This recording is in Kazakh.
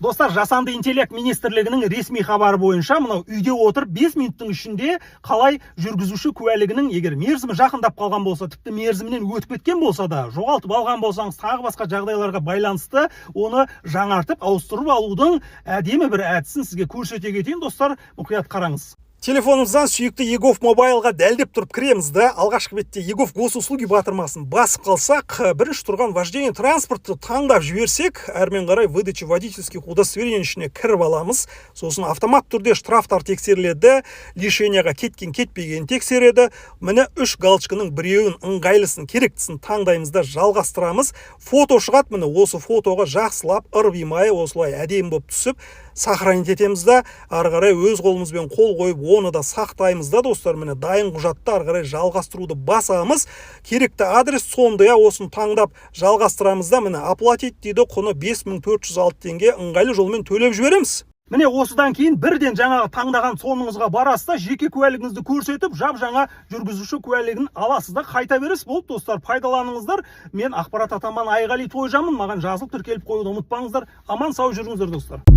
Достар, жасанды интеллект министрлігінің ресми хабары бойынша, мынау үйде отырып 5 минуттың ішінде қалай жүргізуші куәлігінің егер мерзімі жақындап қалған болса, тіпті мерзімінен өтіп кеткен болса да, жоғалтып алған болсаңыз, тағы басқа жағдайларға байланысты оны жаңартып, ауыстырып алудың әдемі бір әдісін сізге көрсете кетейін, достар, мұқият қараңыз. Телефонымыздан сүйікті Егов мобайлға дәлдеп тұрып кіреміз да, алғашқы бетте Егов госуслуги батырмасын басып қалсақ, бірінші тұрған вождение транспортты таңдап жіберсек, әрмен қарай выдача водительских удостоверений ішіне кіріп аламыз. Сосын автомат түрде штрафтар тексеріледі, лишенияға кеткен кетпеген тексереді. Міне 3 галочканың біреуін ыңғайлысын керектісін таңдаймыз да жалғастырамыз. Фото шығады, міне осы фотоға жақсылап ырбимай осылай әдемі болып түсіп сохранить етеміз да, ары қарай өз қолымызбен қол қойып, оны да сақтаймыз да, достар. Міне дайын құжатты ары қарай жалғастыруды басамыз. Керекті адрес сондай осыны таңдап жалғастырамыз да, міне оплатить дейді, құны 5406 теңге ыңғайлы жолмен төлеп жібереміз. Міне осыдан кейін бірден жаңағы таңдаған соныңызға барасыз да, жеке куәлігіңізді көрсетіп, жаңа жүргізуші куәлігін аласыз да, қайта бересіз. Болды, достар, пайдаланыңыздар. Мен ақпарат атаман Айғали Тойжанмын. Маған жазылып тіркеліп қоюды ұмытпаңыздар. Аман сау жүріңіздер, достар.